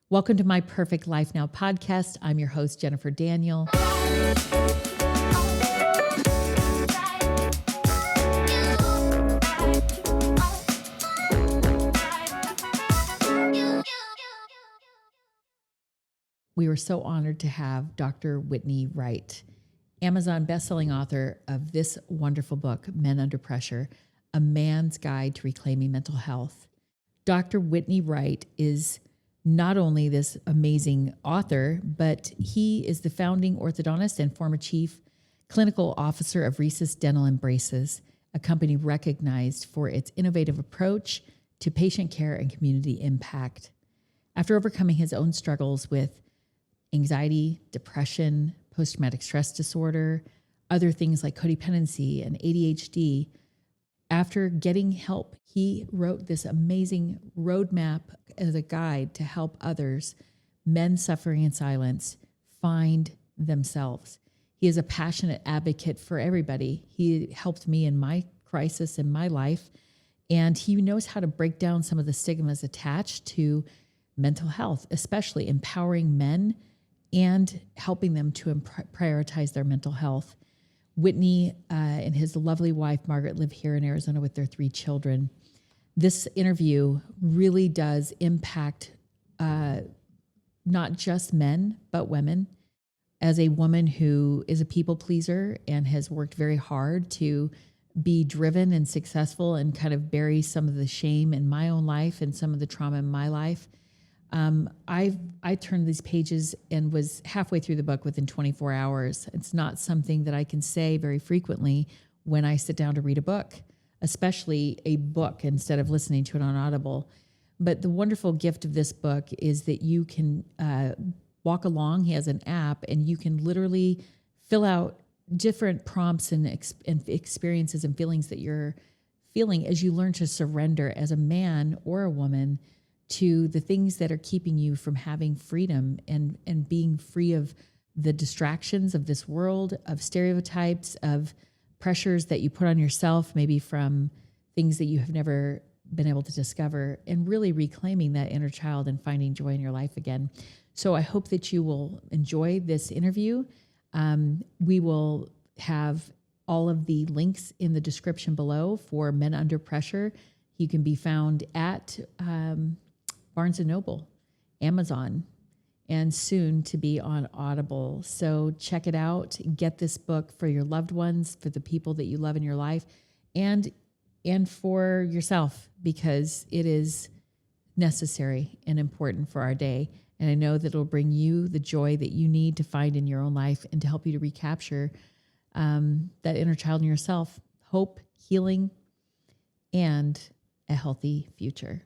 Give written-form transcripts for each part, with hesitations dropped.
Welcome to my Perfect Life Now podcast. I'm your host, Jennifer Daniel. We were so honored to have Dr. Whitney Wright, Amazon bestselling author of this wonderful book, Men Under Pressure, A Man's Guide to Reclaiming Mental Health. Dr. Whitney Wright is not only this amazing author, but he is the founding orthodontist and former chief clinical officer of Risas Dental and Braces, a company recognized for its innovative approach to patient care and community impact. After overcoming his own struggles with anxiety, depression, post-traumatic stress disorder, other things like codependency and ADHD, after getting help, he wrote this amazing roadmap as a guide to help others, men suffering in silence, find themselves. He is a passionate advocate for everybody. He helped me in my crisis in my life, and he knows how to break down some of the stigmas attached to mental health, especially empowering men and helping them to prioritize their mental health. Whitney and his lovely wife, Margaret, live here in Arizona with their 3 children. This interview really does impact not just men, but women. As a woman who is a people pleaser and has worked very hard to be driven and successful and kind of bury some of the shame in my own life and some of the trauma in my life, I turned these pages and was halfway through the book within 24 hours. It's not something that I can say very frequently when I sit down to read a book, especially a book instead of listening to it on Audible. But the wonderful gift of this book is that you can walk along. He has an app, and you can literally fill out different prompts and experiences and feelings that you're feeling as you learn to surrender as a man or a woman to the things that are keeping you from having freedom and being free of the distractions of this world, of stereotypes, of pressures that you put on yourself, maybe from things that you have never been able to discover, and really reclaiming that inner child and finding joy in your life again. So I hope that you will enjoy this interview. We will have all of the links in the description below for Men Under Pressure. You can be found at Barnes & Noble, Amazon, and soon to be on Audible. So check it out. Get this book for your loved ones, for the people that you love in your life, and for yourself, because it is necessary and important for our day. And I know that it'll bring you the joy that you need to find in your own life and to help you to recapture that inner child in yourself, hope, healing, and a healthy future.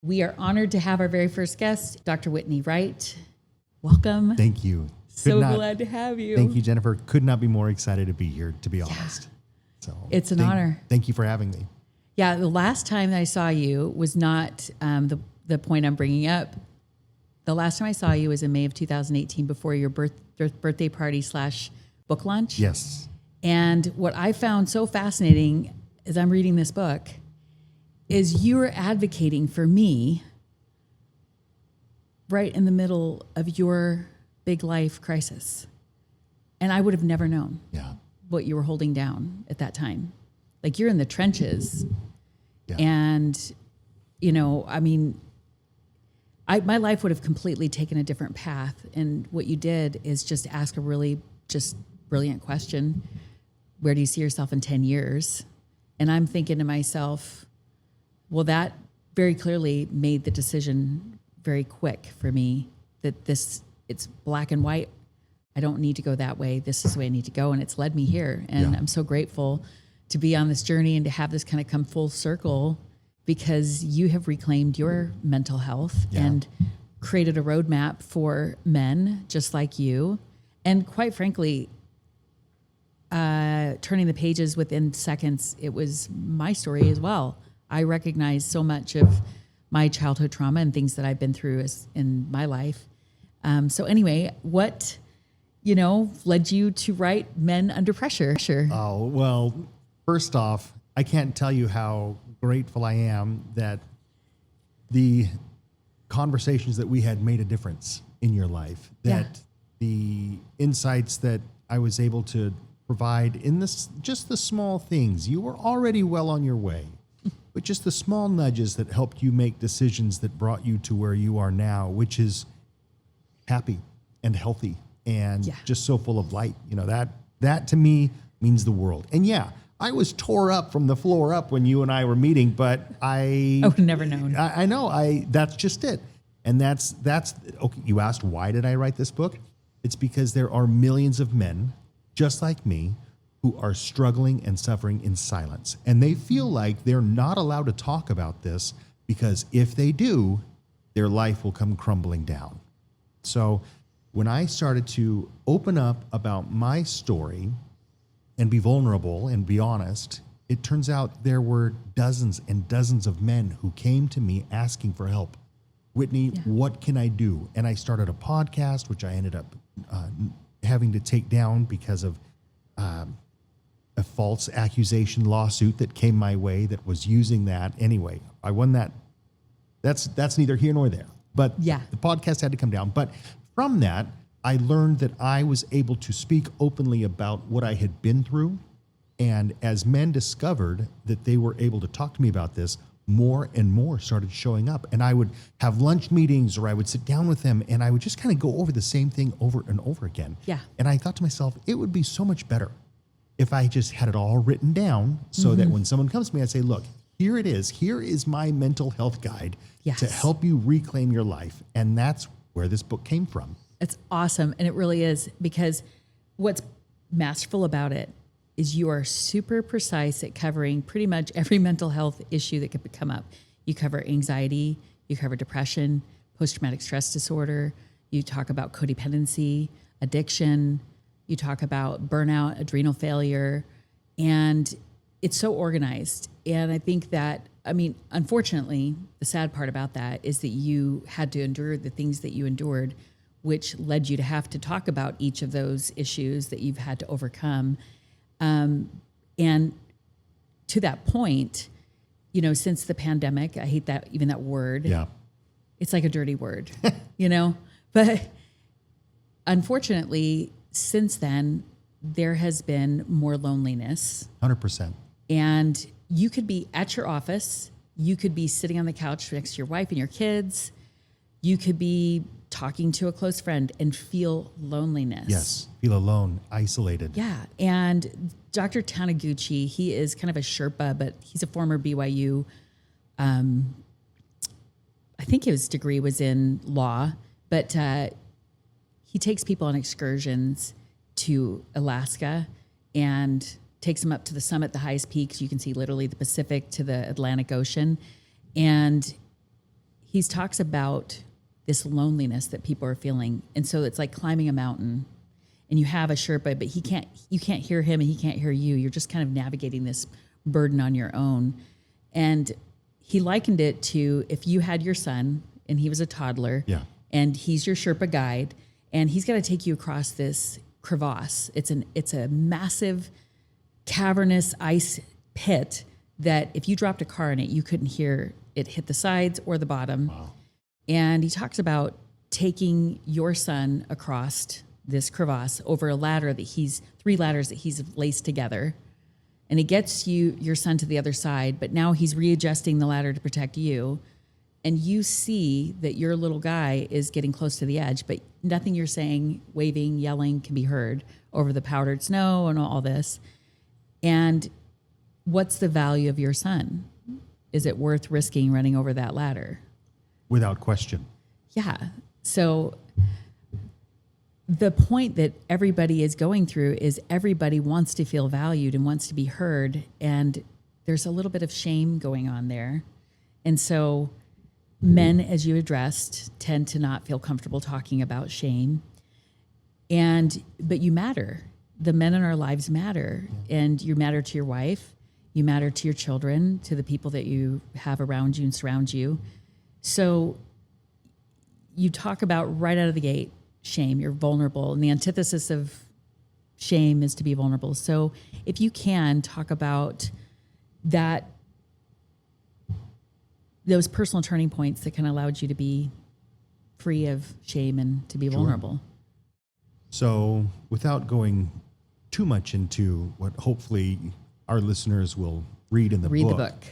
We are honored to have our very first guest, Dr. Whitney Wright. Welcome. Thank you. Glad to have you. Thank you, Jennifer. Could not be more excited to be here, to be honest. So it's an honor. Thank you for having me. Yeah, the last time that I saw you was not the point I'm bringing up. The last time I saw you was in May of 2018 before your birthday party / book launch. Yes. And what I found so fascinating as I'm reading this book is you were advocating for me right in the middle of your big life crisis. And I would have never known what you were holding down at that time. Like, you're in the trenches. Yeah. And, you know, I mean, my life would have completely taken a different path. And what you did is just ask a really just brilliant question. Where do you see yourself in 10 years? And I'm thinking to myself, well, that very clearly made the decision very quick for me that it's black and white. I don't need to go that way. This is the way I need to go. And it's led me here. And I'm so grateful to be on this journey and to have this kind of come full circle, because you have reclaimed your mental health and created a roadmap for men just like you. And quite frankly, turning the pages within seconds, it was my story as well. I recognize so much of my childhood trauma and things that I've been through in my life. So anyway, what, led you to write Men Under Pressure? Oh, well, first off, I can't tell you how grateful I am that the conversations that we had made a difference in your life, that the insights that I was able to provide in this, just the small things. You were already well on your way, but just the small nudges that helped you make decisions that brought you to where you are now, which is happy and healthy and just so full of light. You know, that to me means the world. And yeah, I was tore up from the floor up when you and I were meeting, but I would have never known. I know. That's just it. And that's okay. You asked, why did I write this book? It's because there are millions of men just like me who are struggling and suffering in silence. And they feel like they're not allowed to talk about this because if they do, their life will come crumbling down. So when I started to open up about my story and be vulnerable and be honest, it turns out there were dozens and dozens of men who came to me asking for help. Whitney, what can I do? And I started a podcast, which I ended up having to take down because of a false accusation lawsuit that came my way that was using that. Anyway, I won that. That's neither here nor there. But the podcast had to come down. But from that, I learned that I was able to speak openly about what I had been through. And as men discovered that they were able to talk to me about this, more and more started showing up. And I would have lunch meetings or I would sit down with them and I would just kind of go over the same thing over and over again. Yeah. And I thought to myself, it would be so much better if I just had it all written down so that when someone comes to me, I'd say, look, here it is. Here is my mental health guide to help you reclaim your life. And that's where this book came from. It's awesome. And it really is, because what's masterful about it is you are super precise at covering pretty much every mental health issue that could come up. You cover anxiety, you cover depression, post-traumatic stress disorder, you talk about codependency, addiction, you talk about burnout, adrenal failure, and it's so organized. And I think that, I mean, unfortunately, the sad part about that is that you had to endure the things that you endured, which led you to have to talk about each of those issues that you've had to overcome. And to that point, you know, since the pandemic, I hate that, even that word. Yeah. It's like a dirty word, you know, but unfortunately, since then, there has been more loneliness. 100%. And you could be at your office. You could be sitting on the couch next to your wife and your kids. You could be talking to a close friend and feel loneliness. Yes, feel alone, isolated. Yeah, and Dr. Taniguchi, he is kind of a Sherpa, but he's a former BYU. I think his degree was in law, but he takes people on excursions to Alaska and takes them up to the summit, the highest peaks. You can see literally the Pacific to the Atlantic Ocean. And he talks about this loneliness that people are feeling. And so it's like climbing a mountain and you have a Sherpa, but you can't hear him and he can't hear you. You're just kind of navigating this burden on your own. And he likened it to if you had your son and he was a toddler and he's your Sherpa guide and he's got to take you across this crevasse. It's a massive cavernous ice pit that if you dropped a car in it, you couldn't hear it hit the sides or the bottom. Wow. And he talks about taking your son across this crevasse over a ladder that three ladders that he's laced together. And he gets your son to the other side, but now he's readjusting the ladder to protect you. And you see that your little guy is getting close to the edge, but nothing you're saying, waving, yelling can be heard over the powdered snow and all this. And what's the value of your son? Is it worth risking running over that ladder? Without question. Yeah. So the point that everybody is going through is everybody wants to feel valued and wants to be heard. And there's a little bit of shame going on there. And so men, as you addressed, tend to not feel comfortable talking about shame. But you matter. The men in our lives matter. And you matter to your wife. You matter to your children, to the people that you have around you and surround you. So you talk about right out of the gate, shame, you're vulnerable. And the antithesis of shame is to be vulnerable. So if you can talk about that those personal turning points that kind of allowed you to be free of shame and to be vulnerable. So without going too much into what hopefully our listeners will read in the book,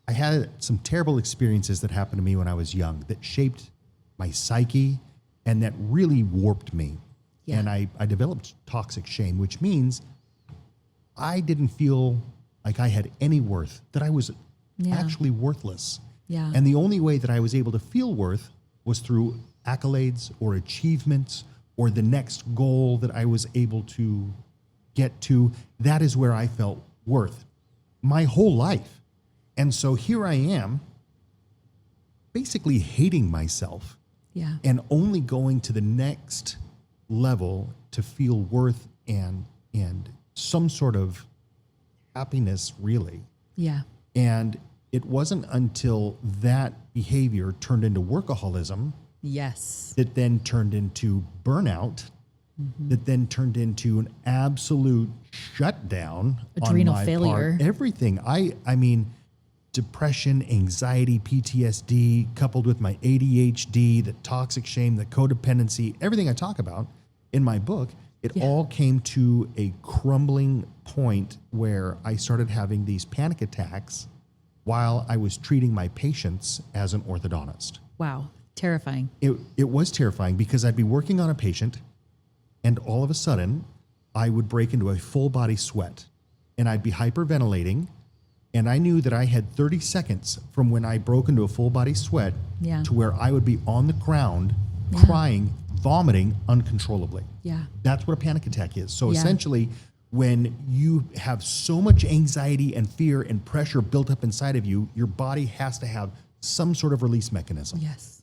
I had some terrible experiences that happened to me when I was young that shaped my psyche and that really warped me. Yeah. And I developed toxic shame, which means I didn't feel like I had any worth, that I was actually worthless. Yeah. And the only way that I was able to feel worth was through accolades or achievements or the next goal that I was able to get to. That is where I felt worth my whole life. And so here I am, basically hating myself and only going to the next level to feel worth and some sort of happiness, really. Yeah. And it wasn't until that behavior turned into workaholism that then turned into burnout, that then turned into an absolute shutdown, adrenal on my failure, part. Everything. I mean, depression, anxiety, PTSD, coupled with my ADHD, the toxic shame, the codependency, everything I talk about in my book, it all came to a crumbling point where I started having these panic attacks while I was treating my patients as an orthodontist. Wow. Terrifying. It was terrifying because I'd be working on a patient and all of a sudden I would break into a full body sweat and I'd be hyperventilating. And I knew that I had 30 seconds from when I broke into a full body sweat to where I would be on the ground crying, vomiting uncontrollably. Yeah. That's what a panic attack is. So essentially, when you have so much anxiety and fear and pressure built up inside of you, your body has to have some sort of release mechanism. Yes.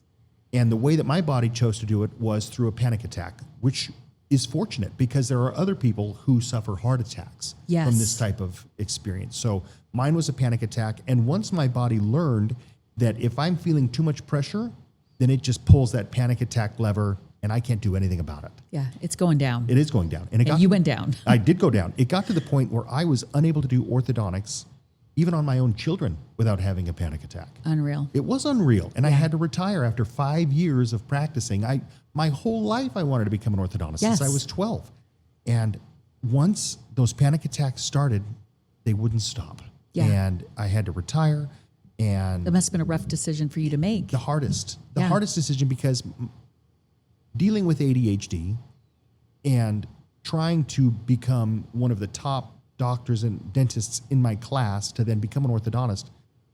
And the way that my body chose to do it was through a panic attack, which is fortunate because there are other people who suffer heart attacks from this type of experience. So mine was a panic attack. And once my body learned that if I'm feeling too much pressure, then it just pulls that panic attack lever and I can't do anything about it. Yeah, it's going down. It is going down. And you went down. I did go down. It got to the point where I was unable to do orthodontics, even on my own children, without having a panic attack. Unreal. It was unreal. And I had to retire after 5 years of practicing. My whole life I wanted to become an orthodontist since I was 12. And once those panic attacks started, they wouldn't stop. Yeah. And I had to retire. And that must have been a rough decision for you to make. the hardest decision, because dealing with ADHD and trying to become one of the top doctors and dentists in my class to then become an orthodontist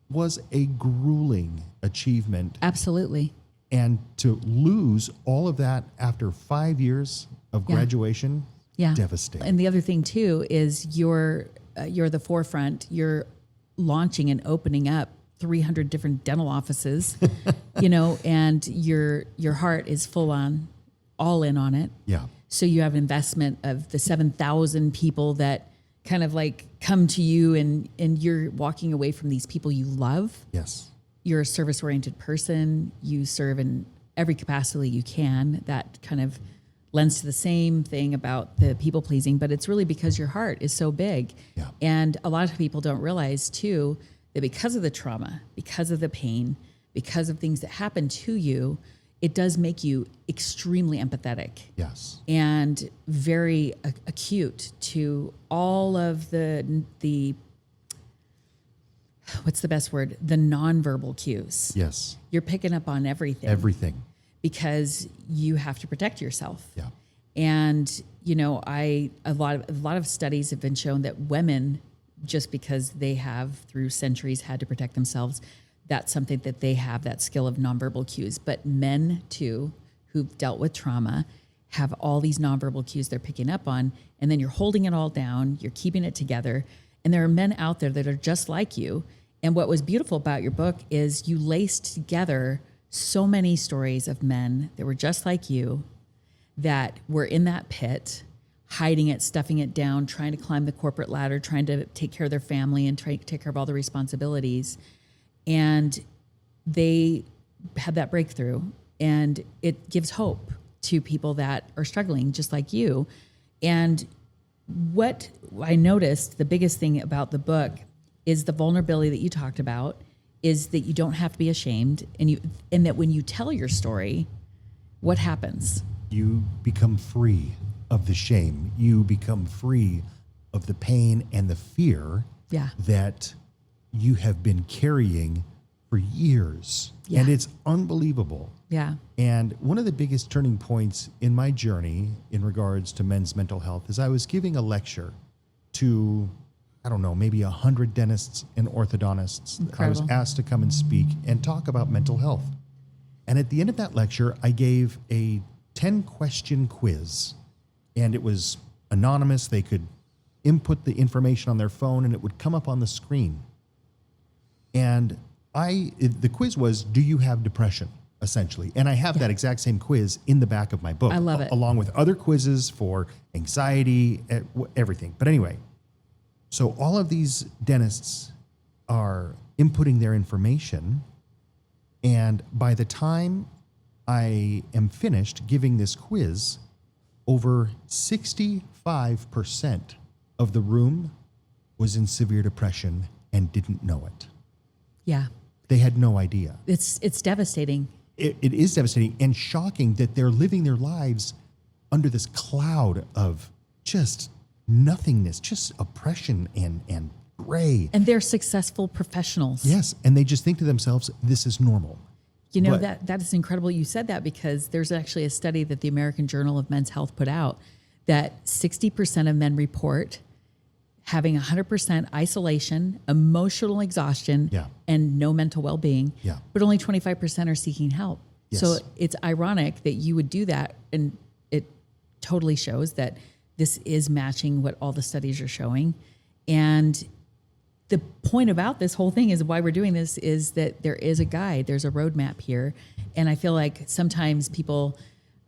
was a grueling achievement. Absolutely. And to lose all of that after 5 years of graduation, devastating. And the other thing too is you're the forefront. You're launching and opening up 300 different dental offices, and your heart is all in on it. Yeah. So you have investment of the 7,000 people that kind of like come to you, and you're walking away from these people you love. Yes. You're a service-oriented person. You serve in every capacity you can. That kind of lends to the same thing about the people-pleasing, but it's really because your heart is so big. Yeah. And a lot of people don't realize, too, that because of the trauma, because of the pain, because of things that happen to you, it does make you extremely empathetic. Yes. And very acute to all of the what's the best word? The nonverbal cues. Yes. You're picking up on everything. Everything. Because you have to protect yourself. Yeah. And a lot of studies have been shown that women, just because they have through centuries had to protect themselves, that's something that they have, that skill of nonverbal cues. But men too, who've dealt with trauma, have all these nonverbal cues they're picking up on, and then you're holding it all down, you're keeping it together. And there are men out there that are just like you. And what was beautiful about your book is you laced together so many stories of men that were just like you, that were in that pit, hiding it, stuffing it down, trying to climb the corporate ladder, trying to take care of their family and take care of all the responsibilities. And they had that breakthrough, and it gives hope to people that are struggling just like you. And what I noticed, the biggest thing about the book is the vulnerability that you talked about is that you don't have to be ashamed, and that when you tell your story, what happens? You become free of the shame. You become free of the pain and the fear that you have been carrying for years. Yeah. And it's unbelievable. Yeah. And one of the biggest turning points in my journey in regards to men's mental health is I was giving a lecture to, I don't know, maybe 100 dentists and orthodontists. Incredible. I was asked to come and speak and talk about mental health. And at the end of that lecture, I gave a 10-question quiz, and it was anonymous. They could input the information on their phone, and it would come up on the screen. And the quiz was, do you have depression, essentially? And I have that exact same quiz in the back of my book. I love it. Along with other quizzes for anxiety, everything. But anyway, so all of these dentists are inputting their information, and by the time I am finished giving this quiz, over 65% of the room was in severe depression and didn't know it. Yeah. They had no idea. It's devastating. It is devastating and shocking that they're living their lives under this cloud of just nothingness, just oppression and gray. And they're successful professionals. Yes, and they just think to themselves, this is normal. You know, But- that is incredible you said that, because there's actually a study that the American Journal of Men's Health put out that 60% of men report having 100% isolation, emotional exhaustion, Yeah. and no mental well-being, Yeah. but only 25% are seeking help. Yes. So it's ironic that you would do that, and it totally shows that this is matching what all the studies are showing. And the point about this whole thing is why we're doing this is that there is a guide, there's a roadmap here. And I feel like sometimes people,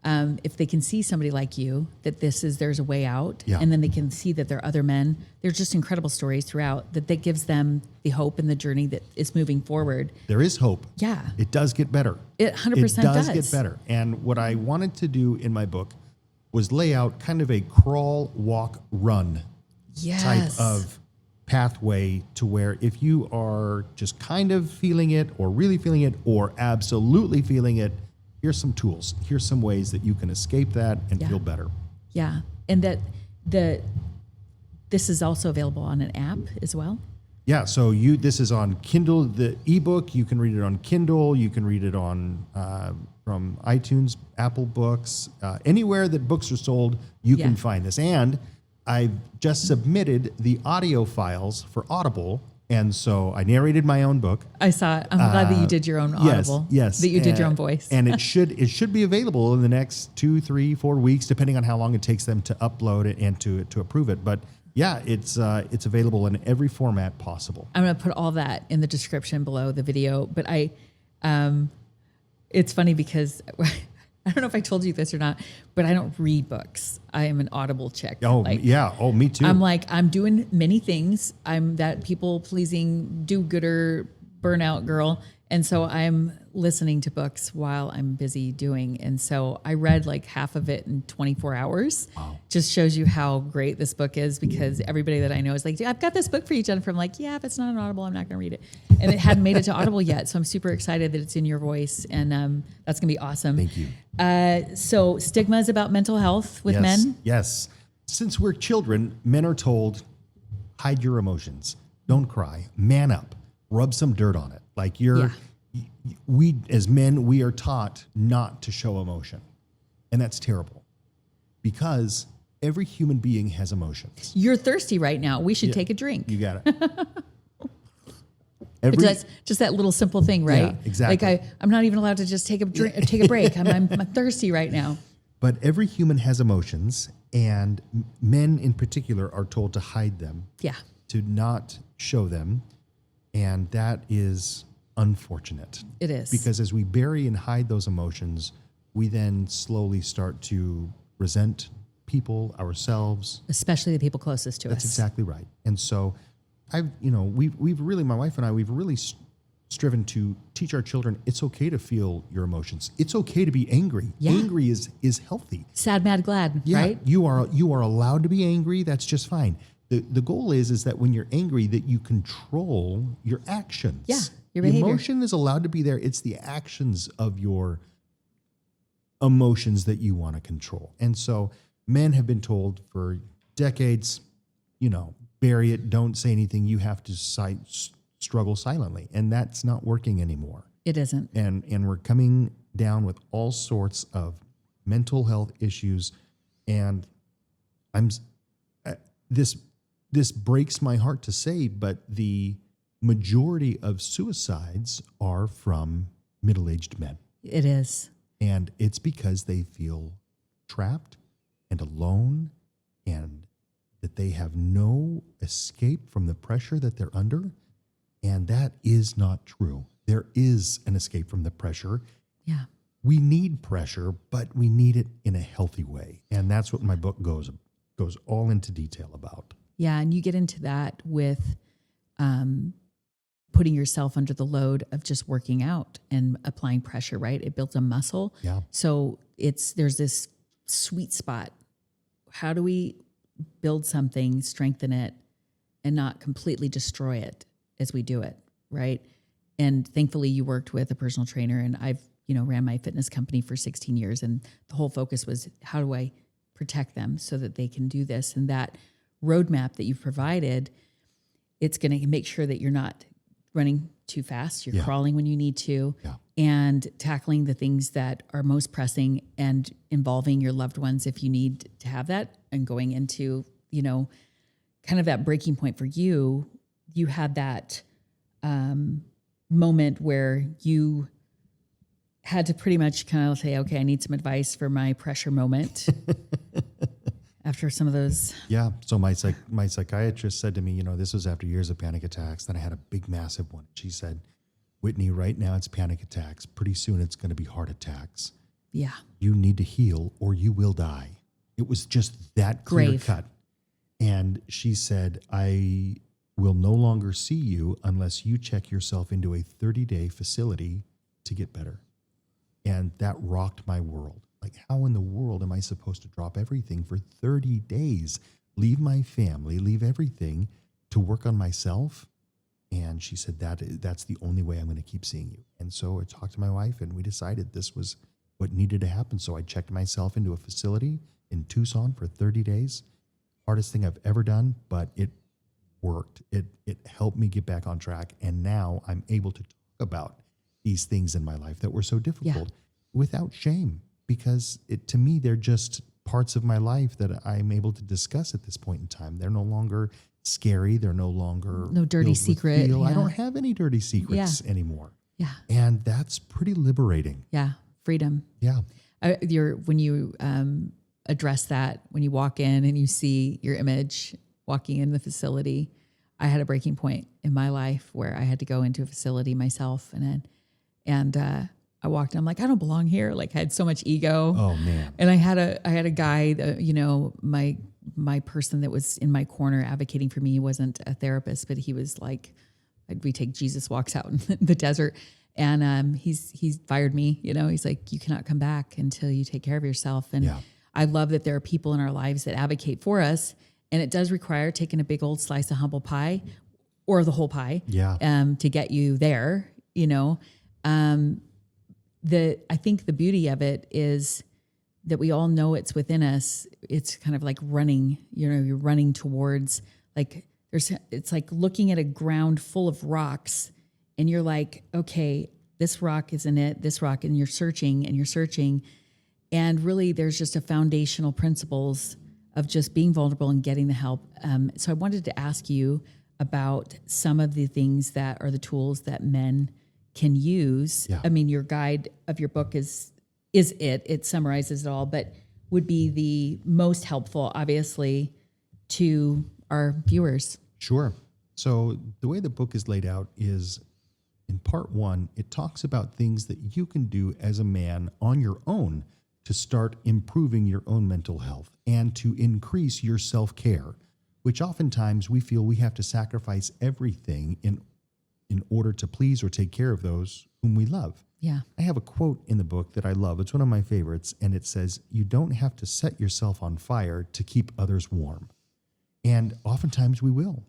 if they can see somebody like you, that there's a way out, Yeah. and then they can see that there are other men, there's just incredible stories throughout that gives them the hope and the journey that is moving forward. There is hope. Yeah. It does get better. It 100% It does does. get better. And what I wanted to do in my book was lay out kind of a crawl, walk, run Yes. type of pathway to where if you are just kind of feeling it or really feeling it or absolutely feeling it, here's some tools. Here's some ways that you can escape that and feel better. Yeah. And that this is also available on an app as well. Yeah, so this is on Kindle, the ebook. You can read it on Kindle. You can read it on from iTunes, Apple Books, anywhere that books are sold. You can find this. And I've just submitted the audio files for Audible, and so I narrated my own book. I saw it. I'm glad that you did your own Audible. Yes, That you did your own voice. And it should be available in the next 2, 3, 4 weeks, depending on how long it takes them to upload it and to approve it. But yeah, it's available in every format possible. I'm going to put all that in the description below the video. But it's funny because I don't know if I told you this or not, but I don't read books. I am an Audible chick. Oh, yeah. Oh, me too. I'm doing many things. I'm that people pleasing, do-gooder, burnout girl. And so I'm listening to books while I'm busy doing. And so I read like half of it in 24 hours. Wow. Just shows you how great this book is, because everybody that I know is like, I've got this book for you, Jennifer. I'm like, yeah, if it's not on Audible, I'm not going to read it. And it hadn't made it to Audible yet. So I'm super excited that it's in your voice. And that's going to be awesome. Thank you. So stigmas about mental health with men. Yes. Since we're children, men are told, hide your emotions. Don't cry. Man up. Rub some dirt on it. Like we as men, we are taught not to show emotion. And that's terrible, because every human being has emotions. You're thirsty right now. We should take a drink. You got it. That's just that little simple thing, right? Yeah, exactly. Like I'm not even allowed to just take a drink, take a break. I'm thirsty right now. But every human has emotions, and men in particular are told to hide them. Yeah. To not show them. And that is unfortunate. It is. Because as we bury and hide those emotions, we then slowly start to resent people, ourselves. Especially the people closest to That's us. exactly right. And so we've really, my wife and I, we've really striven to teach our children it's okay to feel your emotions. It's okay to be angry. Yeah. Angry is healthy. Sad, mad, glad, Yeah, right? you are allowed to be angry. That's just fine. The goal is that when you're angry, that you control your actions. Yeah. Your the behavior. emotion is allowed to be there. It's the actions of your emotions that you want to control. And so men have been told for decades, bury it, don't say anything. You have to struggle silently. And that's not working anymore. It isn't. And we're coming down with all sorts of mental health issues. And this breaks my heart to say, but the majority of suicides are from middle-aged men. It is. And it's because they feel trapped and alone and that they have no escape from the pressure that they're under. And that is not true. There is an escape from the pressure. Yeah. We need pressure, but we need it in a healthy way. And that's what my book goes all into detail about. Yeah. And you get into that with putting yourself under the load of just working out and applying pressure, right? It builds a muscle. Yeah. So there's this sweet spot. How do we build something, strengthen it, and not completely destroy it as we do it, right? And thankfully you worked with a personal trainer, and I've, ran my fitness company for 16 years. And the whole focus was, how do I protect them so that they can do this? And that roadmap that you've provided, it's going to make sure that you're not running too fast. You're crawling when you need to, and tackling the things that are most pressing and involving your loved ones if you need to have that, and going into, kind of that breaking point for you. You had that moment where you had to pretty much kind of say, okay, I need some advice for my pressure moment after some of those. Yeah. So my psychiatrist said to me, this was after years of panic attacks. Then I had a big, massive one. She said, Whitney, right now it's panic attacks. Pretty soon it's going to be heart attacks. Yeah. You need to heal or you will die. It was just that clear cut. And she said, I will no longer see you unless you check yourself into a 30-day facility to get better. And that rocked my world. Like, how in the world am I supposed to drop everything for 30 days, leave my family, leave everything to work on myself? And she said, that's the only way I'm going to keep seeing you. And so I talked to my wife, and we decided this was what needed to happen. So I checked myself into a facility in Tucson for 30 days. Hardest thing I've ever done, but it worked. It helped me get back on track. And now I'm able to talk about these things in my life that were so difficult without shame, because to me, they're just parts of my life that I'm able to discuss at this point in time. They're no longer scary. They're no longer no dirty secret. I don't have any dirty secrets anymore. Yeah. And that's pretty liberating. Yeah. Freedom. Yeah. When you address that, when you walk in and you see your image walking in the facility, I had a breaking point in my life where I had to go into a facility myself, and I walked in, I'm like, I don't belong here. Like, I had so much ego. Oh man. And I had a guy that, my person that was in my corner advocating for me. He wasn't a therapist, but he was like, we take Jesus walks out in the desert. And he's fired me, he's like, you cannot come back until you take care of yourself. And I love that there are people in our lives that advocate for us. And it does require taking a big old slice of humble pie or the whole pie to get you there, I think the beauty of it is that we all know it's within us. It's kind of like running, you're running towards, like, it's like looking at a ground full of rocks, and you're like, okay, this rock isn't it, this rock, and you're searching. And really there's just a foundational principles of just being vulnerable and getting the help. So I wanted to ask you about some of the things that are the tools that men can use. Yeah. I mean, your guide of your book is it summarizes it all, but would be the most helpful, obviously, to our viewers. Sure. So the way the book is laid out is, in part one, it talks about things that you can do as a man on your own to start improving your own mental health and to increase your self-care, which oftentimes we feel we have to sacrifice everything in order to please or take care of those whom we love. Yeah. I have a quote in the book that I love. It's one of my favorites, and it says, you don't have to set yourself on fire to keep others warm. And oftentimes we will.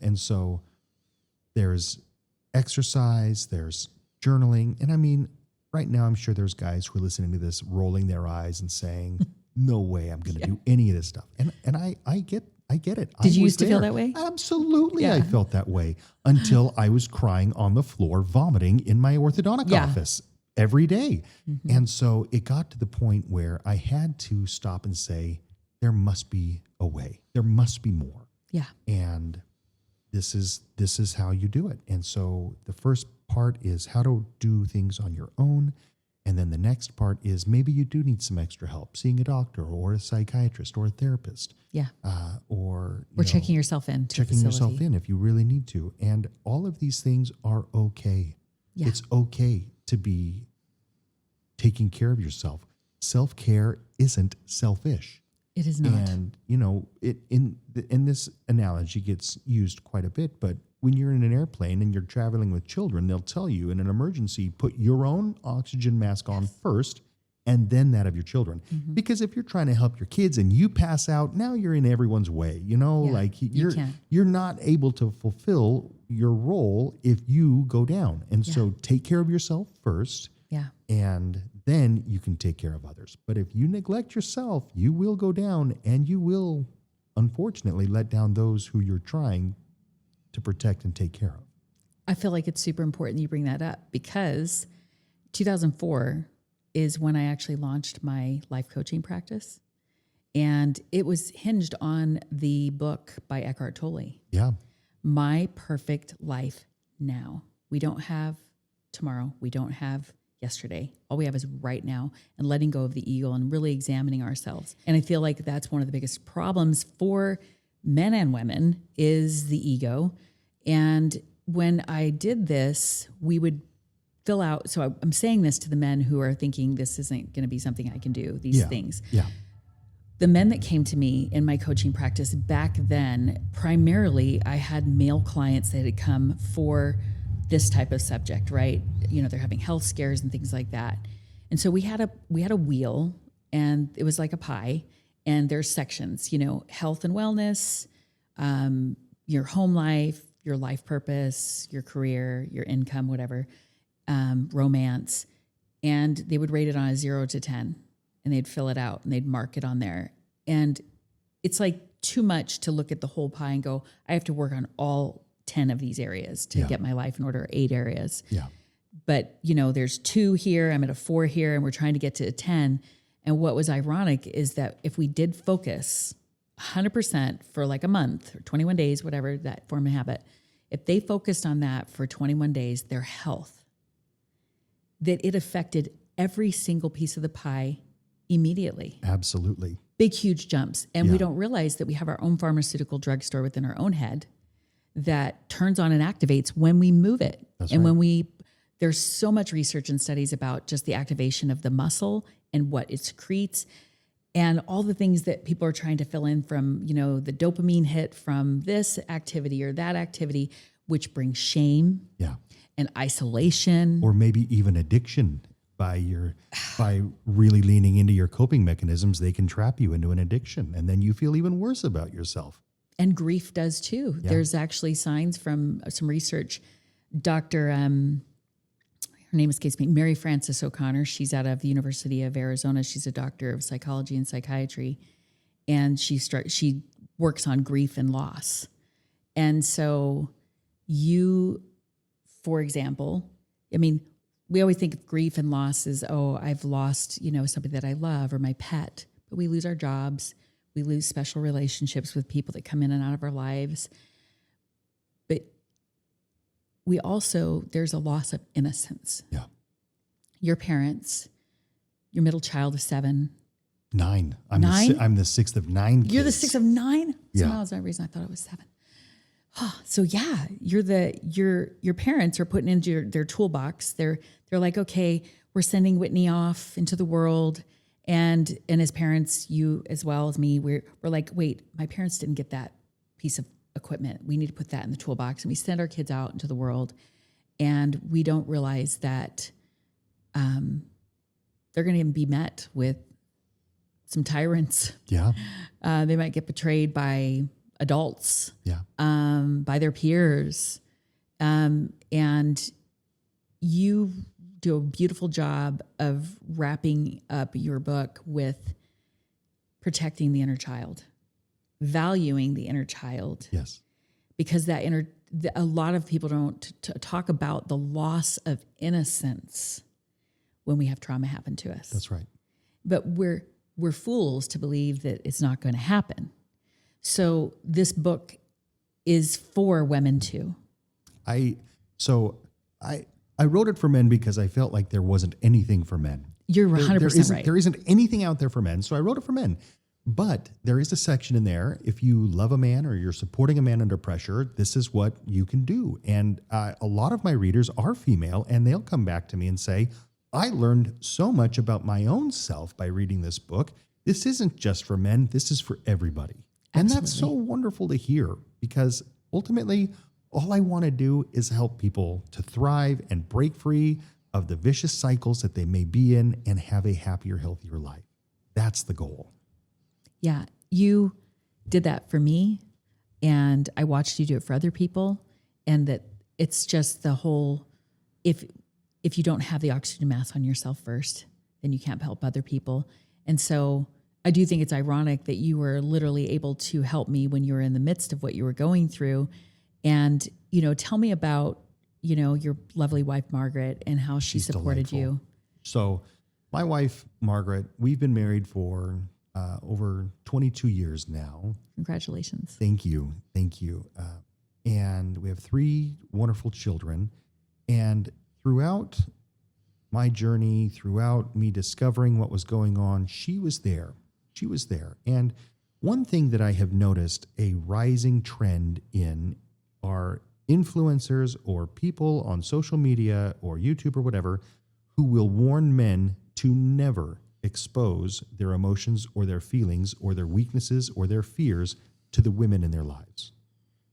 And so there's exercise, there's journaling. And I mean, right now, I'm sure there's guys who are listening to this rolling their eyes and saying, no way I'm going to do any of this stuff. And I get it. Did you used to feel that way? Absolutely. Yeah. I felt that way until I was crying on the floor, vomiting in my orthodontic office every day. And so it got to the point where I had to stop and say, there must be a way. There must be more. Yeah. And this is how you do it. And so the first part is how to do things on your own. And then the next part is maybe you do need some extra help, seeing a doctor or a psychiatrist or a therapist. Yeah. Or checking yourself in. Checking yourself in if you really need to. And all of these things are okay. Yeah. It's okay to be taking care of yourself. Self-care isn't selfish. It is not. And, in this analogy gets used quite a bit, but when you're in an airplane and you're traveling with children, they'll tell you in an emergency, put your own oxygen mask on first and then that of your children. Because if you're trying to help your kids and you pass out, now you're in everyone's way, like you're not able to fulfill your role if you go down. And so take care of yourself first. Yeah. And then you can take care of others. But if you neglect yourself, you will go down and you will, unfortunately, let down those who you're trying to protect and take care of. I feel like it's super important you bring that up because 2004 is when I actually launched my life coaching practice. And it was hinged on the book by Eckhart Tolle. Yeah. My Perfect Life Now. We don't have tomorrow. We don't have yesterday. All we have is right now, and letting go of the ego and really examining ourselves. And I feel like that's one of the biggest problems for men and women is the ego. And when I did this, we would fill out. So I'm saying this to the men who are thinking this isn't going to be something I can do, these things. Yeah. The men that came to me in my coaching practice back then, primarily I had male clients that had come for this type of subject, right? They're having health scares and things like that. And so we had a wheel, and it was like a pie, and there's sections, health and wellness, your home life, your life purpose, your career, your income, whatever, romance. And they would rate it on a 0 to 10, and they'd fill it out and they'd mark it on there. And it's like too much to look at the whole pie and go, I have to work on all 10 of these areas to get my life in order, 8 areas. Yeah. But, there's 2 here, I'm at a 4 here, and we're trying to get to a 10. And what was ironic is that if we did focus 100% for like a month or 21 days, whatever that form of habit, if they focused on that for 21 days, their health, that it affected every single piece of the pie immediately. Absolutely. Big, huge jumps. And we don't realize that we have our own pharmaceutical drugstore within our own head that turns on and activates when we move it. That's and right. when there's so much research and studies about just the activation of the muscle and what it secretes and all the things that people are trying to fill in from, the dopamine hit from this activity or that activity, which brings shame and isolation. Or maybe even addiction. By really leaning into your coping mechanisms, they can trap you into an addiction, and then you feel even worse about yourself. And grief does too. Yeah. There's actually signs from some research. Dr. Her name escapes me, Mary Frances O'Connor. She's out of the University of Arizona. She's a doctor of psychology and psychiatry, and she works on grief and loss. And so for example, we always think of grief and loss as, I've lost, somebody that I love or my pet, but we lose our jobs. We lose special relationships with people that come in and out of our lives. But there's a loss of innocence. Yeah. Your parents, your middle child of 7. 9. I'm 9? I'm the 6th of 9 kids. You're the 6th of 9? Yeah. Somehow that's the reason I thought it was 7. So your parents are putting into their toolbox. They're like, okay, we're sending Whitney off into the world, and as parents, you as well as me, we're like, wait, my parents didn't get that piece of equipment. We need to put that in the toolbox, and we send our kids out into the world, and we don't realize that they're going to be met with some tyrants. Yeah. They might get betrayed by adults, yeah, by their peers, And you do a beautiful job of wrapping up your book with protecting the inner child, valuing the inner child. Yes. Because a lot of people don't talk about the loss of innocence when we have trauma happen to us. That's right. But we're fools to believe that it's not going to happen. So this book is for women too. I wrote it for men because I felt like there wasn't anything for men. You're 100% right. There isn't anything out there for men, so I wrote it for men. But there is a section in there, if you love a man or you're supporting a man under pressure, this is what you can do. And a lot of my readers are female, and they'll come back to me and say, I learned so much about my own self by reading this book. This isn't just for men, this is for everybody. And Absolutely. that's so wonderful to hear, because ultimately, all I want to do is help people to thrive and break free of the vicious cycles that they may be in and have a happier, healthier life. That's the goal. Yeah, you did that for me, and I watched you do it for other people, and that it's just the whole, if you don't have the oxygen mask on yourself first, then you can't help other people. And so I do think it's ironic that you were literally able to help me when you were in the midst of what you were going through. And, tell me about, your lovely wife, Margaret, and how she She's supported delightful. you. So my wife, Margaret, we've been married for over 22 years now. Congratulations. Thank you. And we have 3 wonderful children. And throughout my journey, throughout me discovering what was going on, she was there. And one thing that I have noticed a rising trend in are influencers or people on social media or YouTube or whatever who will warn men to never expose their emotions or their feelings or their weaknesses or their fears to the women in their lives,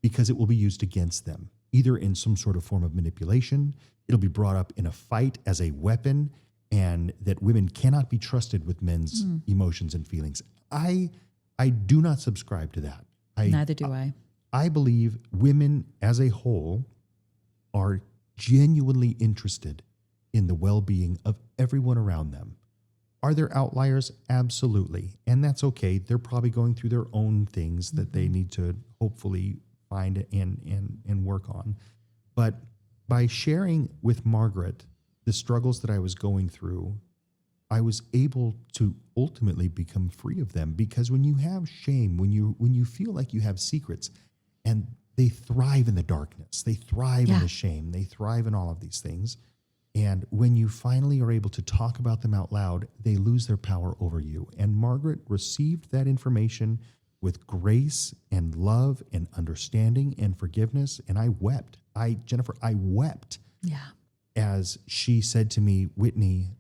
because it will be used against them, either in some sort of form of manipulation. It'll be brought up in a fight as a weapon, and that women cannot be trusted with men's emotions and feelings. I do not subscribe to that. Neither do I. I believe women as a whole are genuinely interested in the well-being of everyone around them. Are there outliers? Absolutely. And that's okay. They're probably going through their own things that they need to hopefully find and work on. But by sharing with Margaret the struggles that I was going through, I was able to ultimately become free of them. Because when you have shame, when you feel like you have secrets, and they thrive in the darkness, they thrive in the shame, they thrive in all of these things. And when you finally are able to talk about them out loud, they lose their power over you. And Margaret received that information with grace and love and understanding and forgiveness. And I wept. Jennifer, I wept. Yeah. As she said to me, Whitney,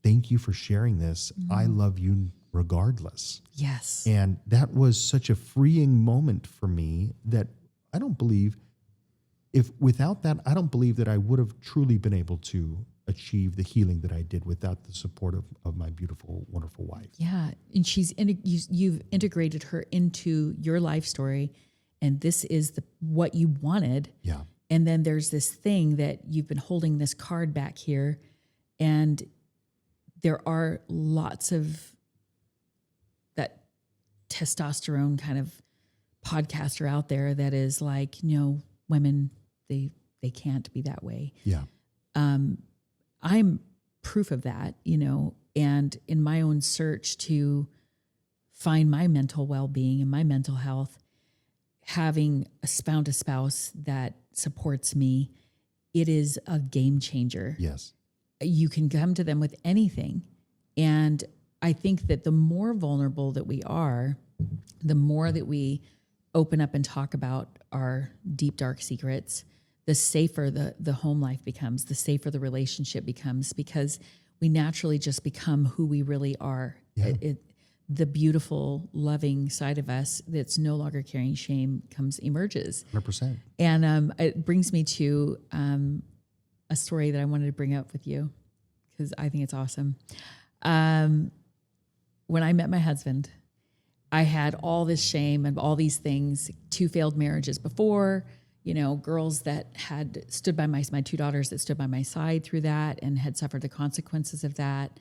thank you for sharing this. I love you regardless. Yes. And that was such a freeing moment for me that I don't believe, without that, I don't believe that I would have truly been able to achieve the healing that I did without the support of my beautiful, wonderful wife. Yeah. And you've integrated her into your life story, and this is what you wanted. Yeah. And then there's this thing that you've been holding this card back here, and there are lots of that testosterone kind of podcaster out there that is like, women, they can't be that way. Yeah. I'm proof of that, and in my own search to find my mental well-being and my mental health, having found a spouse that supports me, it is a game changer. Yes. You can come to them with anything. And I think that the more vulnerable that we are, the more that we open up and talk about our deep, dark secrets, the safer the home life becomes, the safer the relationship becomes, because we naturally just become who we really are. Yeah. The beautiful, loving side of us that's no longer carrying shame emerges. 100%. And it brings me to a story that I wanted to bring up with you, because I think it's awesome. When I met my husband, I had all this shame and all these things, 2 failed marriages before, girls that had stood by my two daughters that stood by my side through that and had suffered the consequences of that.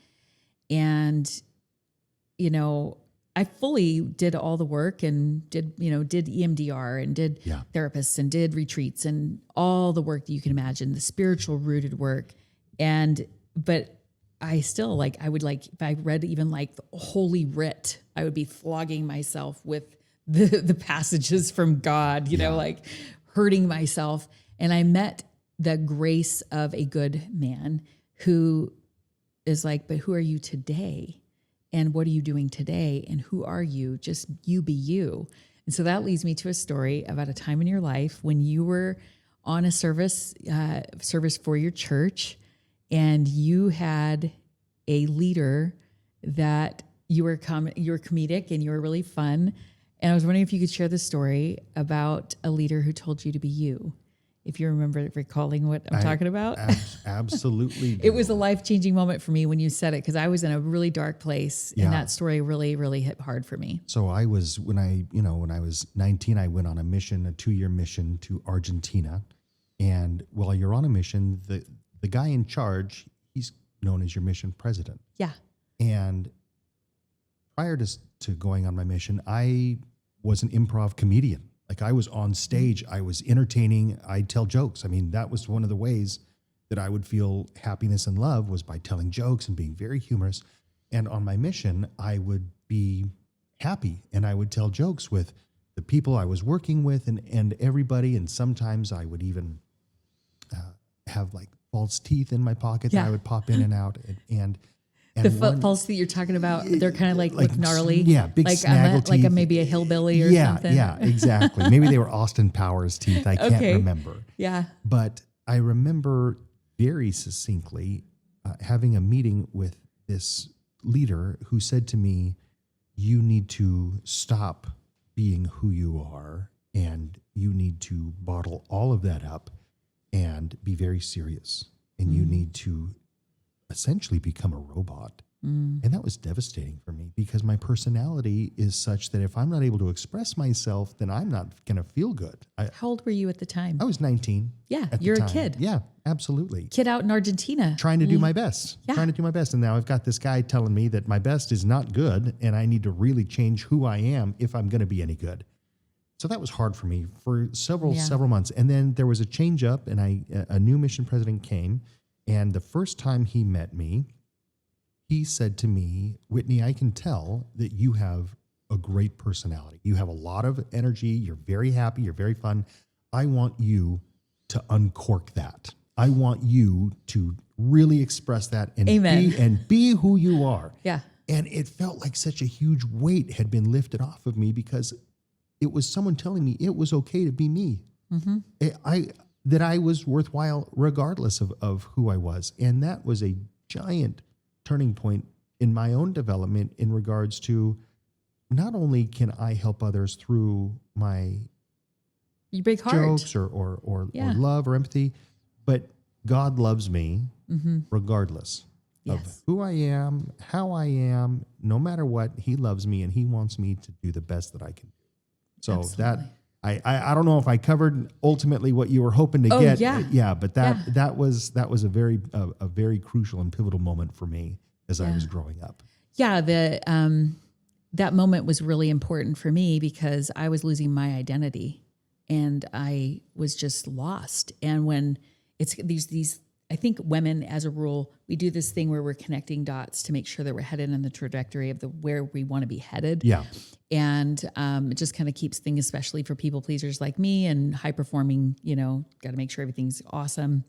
And, I fully did all the work and did EMDR and did therapists and did retreats and all the work that you can imagine, the spiritual rooted work. But I still I would if I read even the Holy Writ, I would be flogging myself with the passages from God, hurting myself. And I met the grace of a good man who is but who are you today? And what are you doing today? And who are you? Just you be you. And so that leads me to a story about a time in your life when you were on a service for your church, and you had a leader that you were comedic and you were really fun. And I was wondering if you could share the story about a leader who told you to be you. If you remember recalling what I'm talking about. Absolutely. It was a life-changing moment for me when you said it, because I was in a really dark place, and that story really, really hit hard for me. So I was, when I was 19, I went on a mission, a 2-year mission to Argentina. And while you're on a mission, the guy in charge, he's known as your mission president. Yeah. And prior to going on my mission, I was an improv comedian. I was on stage, I was entertaining, I'd tell jokes. I mean, that was one of the ways that I would feel happiness and love, was by telling jokes and being very humorous. And on my mission, I would be happy and I would tell jokes with the people I was working with and everybody. And sometimes I would even have false teeth in my pocket that I would pop in and out. And the false teeth you're talking about, they're kind of like gnarly. Yeah, big snaggle teeth. Maybe a hillbilly or something. Yeah, exactly. Maybe they were Austin Powers teeth. I can't remember. Yeah. But I remember very succinctly having a meeting with this leader who said to me, you need to stop being who you are, and you need to bottle all of that up and be very serious. And you need to essentially become a robot. And that was devastating for me, because my personality is such that if I'm not able to express myself, then I'm not going to feel good. How old were you at the time? I was 19. Yeah, you're a kid. Yeah, absolutely. Kid out in Argentina. Trying to do my best. Yeah. Trying to do my best. And now I've got this guy telling me that my best is not good, and I need to really change who I am if I'm going to be any good. So that was hard for me for several months. And then there was a change up, and a new mission president came. And the first time he met me, he said to me, Whitney, I can tell that you have a great personality. You have a lot of energy. You're very happy. You're very fun. I want you to uncork that. I want you to really express that and be who you are. Yeah. And it felt like such a huge weight had been lifted off of me, because it was someone telling me it was okay to be me. That I was worthwhile regardless of who I was. And that was a giant turning point in my own development in regards to, not only can I help others through my your big heart jokes or love or empathy, but God loves me regardless of who I am, how I am. No matter what, he loves me, and he wants me to do the best that I can do. So Absolutely. I don't know if I covered ultimately what you were hoping to get. But that was a very crucial and pivotal moment for me as I was growing up. Yeah, that moment was really important for me, because I was losing my identity and I was just lost. And when it's these I think women, as a rule, we do this thing where we're connecting dots to make sure that we're headed in the trajectory of where we want to be headed. Yeah. And it just kind of keeps things, especially for people pleasers like me and high performing, got to make sure everything's awesome.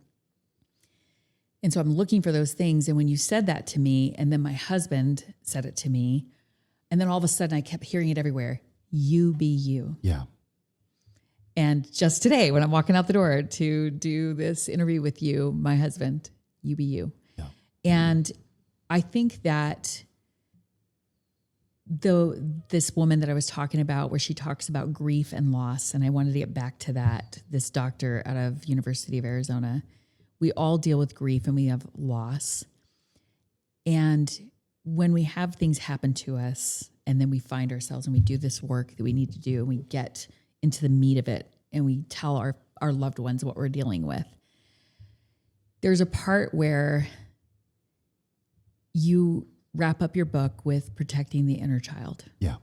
And so I'm looking for those things. And when you said that to me, and then my husband said it to me, and then all of a sudden I kept hearing it everywhere. You be you. Yeah. And just today, when I'm walking out the door to do this interview with you, my husband, you be you. Yeah. And I think that this woman that I was talking about, where she talks about grief and loss, and I wanted to get back to that, this doctor out of University of Arizona, we all deal with grief and we have loss. And when we have things happen to us, and then we find ourselves and we do this work that we need to do, and we get into the meat of it, and we tell our loved ones, what we're dealing with. There's a part where you wrap up your book with protecting the inner child. Yeah.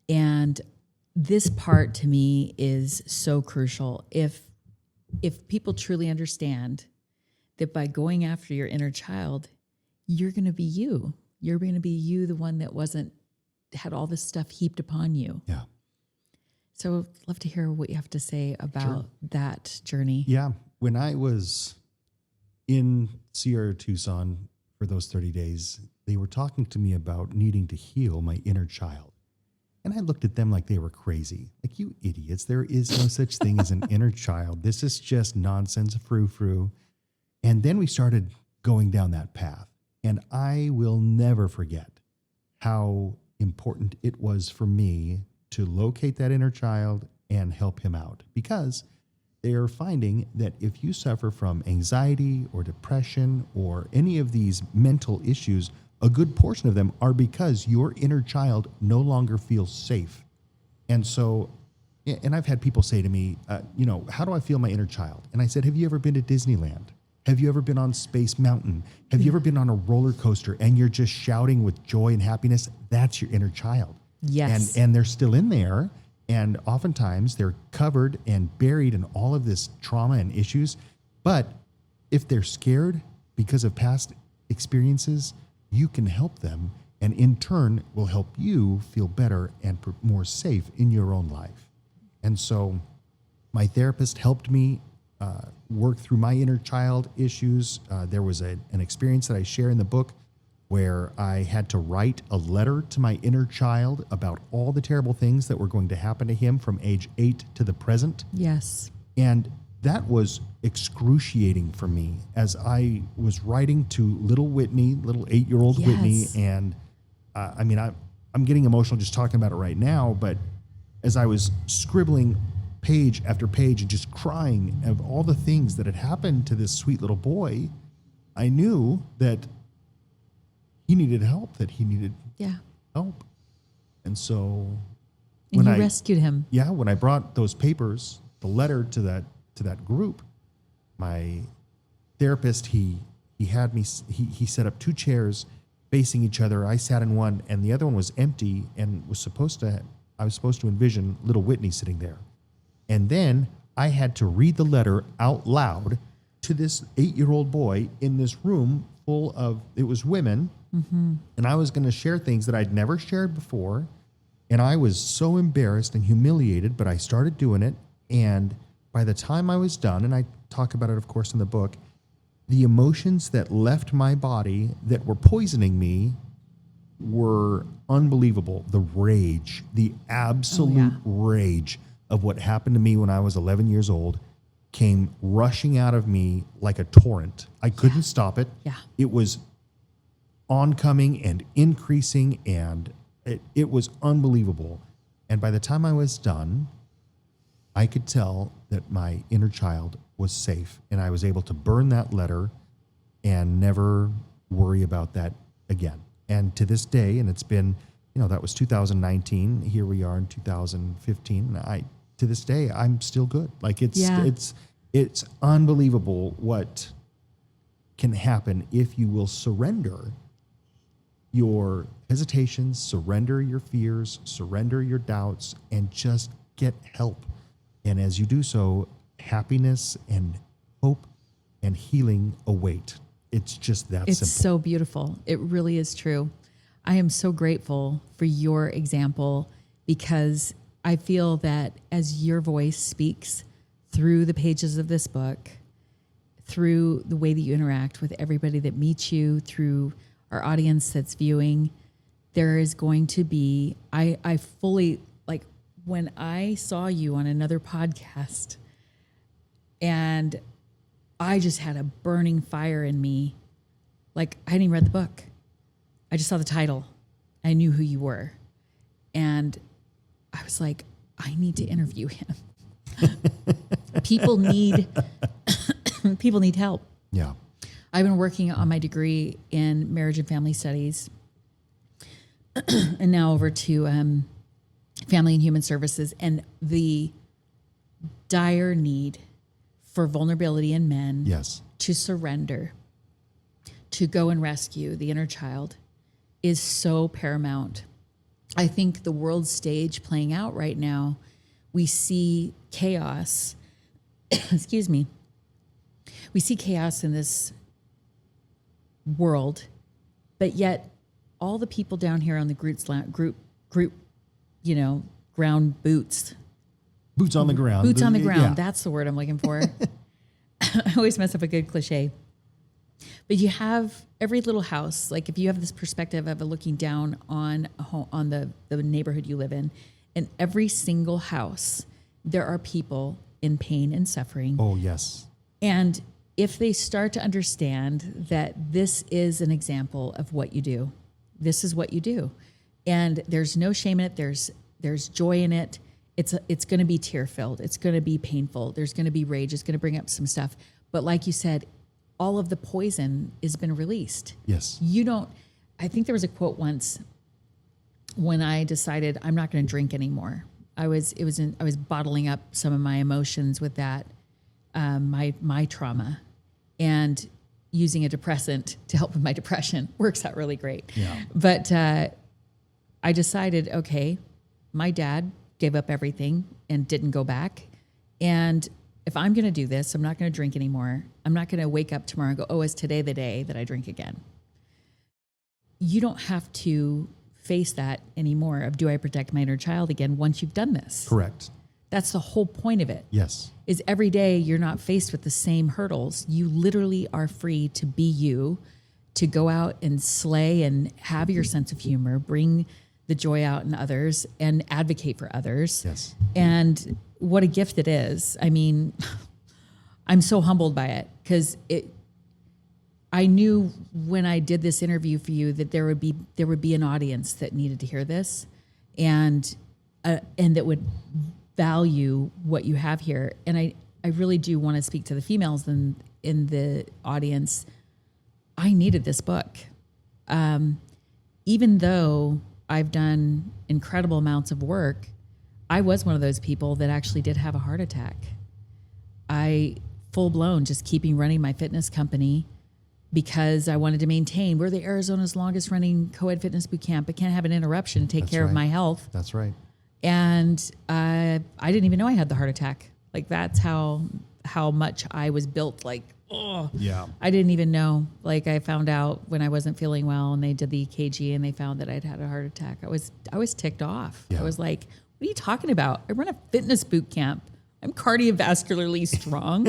And this part to me is so crucial. If people truly understand that by going after your inner child, you're going to be you. You're going to be you, the one that had all this stuff heaped upon you. Yeah. So I'd love to hear what you have to say about that journey. Yeah. When I was in Sierra Tucson for those 30 days, they were talking to me about needing to heal my inner child. And I looked at them like they were crazy. Like, you idiots, there is no such thing as an inner child. This is just nonsense, frou-frou. And then we started going down that path. And I will never forget how important it was for me to locate that inner child and help him out, because they are finding that if you suffer from anxiety or depression or any of these mental issues, a good portion of them are because your inner child no longer feels safe. And so, and I've had people say to me, how do I feel my inner child? And I said, have you ever been to Disneyland? Have you ever been on Space Mountain? Have you ever been on a roller coaster and you're just shouting with joy and happiness? That's your inner child. Yes. And they're still in there. And oftentimes they're covered and buried in all of this trauma and issues. But if they're scared because of past experiences, you can help them, and in turn will help you feel better and more safe in your own life. And so my therapist helped me work through my inner child issues. There was an experience that I share in the book where I had to write a letter to my inner child about all the terrible things that were going to happen to him from age 8 to the present. Yes. And that was excruciating for me as I was writing to little Whitney, little 8-year-old Yes. Whitney. And I'm getting emotional just talking about it right now, but as I was scribbling page after page and just crying of all the things that had happened to this sweet little boy, I knew that he needed help, that he needed help. And so And you rescued him. Yeah, when I brought those papers, the letter to that group, my therapist, he had me, he set up 2 chairs facing each other. I sat in one and the other one was empty, and I was supposed to envision little Whitney sitting there. And then I had to read the letter out loud to this 8-year-old boy in this room full of, it was women. Mm-hmm. And I was going to share things that I'd never shared before. And I was so embarrassed and humiliated, but I started doing it. And by the time I was done, and I talk about it, of course, in the book, the emotions that left my body that were poisoning me were unbelievable. The rage, the absolute rage of what happened to me when I was 11 years old came rushing out of me like a torrent. I couldn't stop it. Yeah. It was oncoming and increasing, and it was unbelievable. And by the time I was done, I could tell that my inner child was safe, and I was able to burn that letter and never worry about that again. And to this day, and it's been, that was 2019. Here we are in 2015. To this day, I'm still good. Like it's unbelievable what can happen if you will surrender your hesitations, surrender your fears, surrender your doubts, and just get help. And as you do so, happiness and hope and healing await. It's just that simple. It's so beautiful. It really is true. I am so grateful for your example, because I feel that as your voice speaks through the pages of this book, through the way that you interact with everybody that meets you, through our audience that's viewing, there is going to be, I fully, like when I saw you on another podcast and I just had a burning fire in me, like I hadn't even read the book. I just saw the title. I knew who you were. And I was like, I need to interview him. People need help. Yeah. I've been working on my degree in marriage and family studies, and now over to family and human services. And the dire need for vulnerability in men Yes. to surrender, to go and rescue the inner child is so paramount. I think the world stage playing out right now, we see chaos. Excuse me. We see chaos in this world, but yet all the people down here on the group, ground boots. Boots on the ground. Boots on the ground. Yeah. That's the word I'm looking for. I always mess up a good cliche. But you have every little house, like if you have this perspective of looking down on the neighborhood you live in, in every single house, there are people in pain and suffering. Oh, yes. And if they start to understand that this is an example of what you do, this is what you do, and there's no shame in it, there's joy in it. It's going to be tear-filled. It's going to be painful. There's going to be rage. It's going to bring up some stuff. But like you said, all of the poison has been released. Yes. I think there was a quote once when I decided I'm not going to drink anymore. I was bottling up some of my emotions with that, my trauma, and using a depressant to help with my depression works out really great. Yeah. But I decided, okay, my dad gave up everything and didn't go back. And if I'm going to do this, I'm not going to drink anymore. I'm not going to wake up tomorrow and go, oh, is today the day that I drink again? You don't have to face that anymore of, do I protect my inner child again once you've done this? Correct. That's the whole point of it. Yes. Is every day you're not faced with the same hurdles. You literally are free to be you, to go out and slay and have your sense of humor, bring the joy out in others and advocate for others. Yes. And what a gift it is. I mean, I'm so humbled by it because I knew when I did this interview for you that there would be an audience that needed to hear this and that would value what you have here. And I really do want to speak to the females in the audience. I needed this book. Even though I've done incredible amounts of work, I was one of those people that actually did have a heart attack. I full blown just keeping running my fitness company because I wanted to maintain. We're the Arizona's longest running co-ed fitness boot camp. I can't have an interruption to take care of my health. That's right. And I didn't even know I had the heart attack. Like that's how much I was built. Like, oh, Yeah. I didn't even know. Like I found out when I wasn't feeling well, and they did the EKG, and they found that I'd had a heart attack. I was ticked off. Yeah. I was like, "What are you talking about? I run a fitness boot camp. I'm cardiovascularly strong.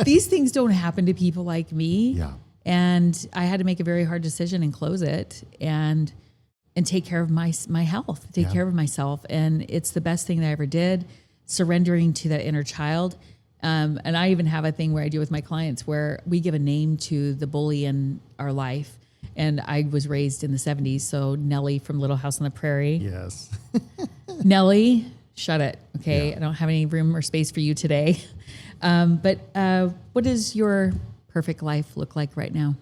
These things don't happen to people like me." Yeah. And I had to make a very hard decision and close it and take care of my health, take care of myself. And it's the best thing that I ever did, surrendering to that inner child. And I even have a thing where I do with my clients where we give a name to the bully in our life. And I was raised in the 70s. So Nellie from Little House on the Prairie. Yes. Nellie, shut it. Okay. Yeah. I don't have any room or space for you today. But what does your perfect life look like right now?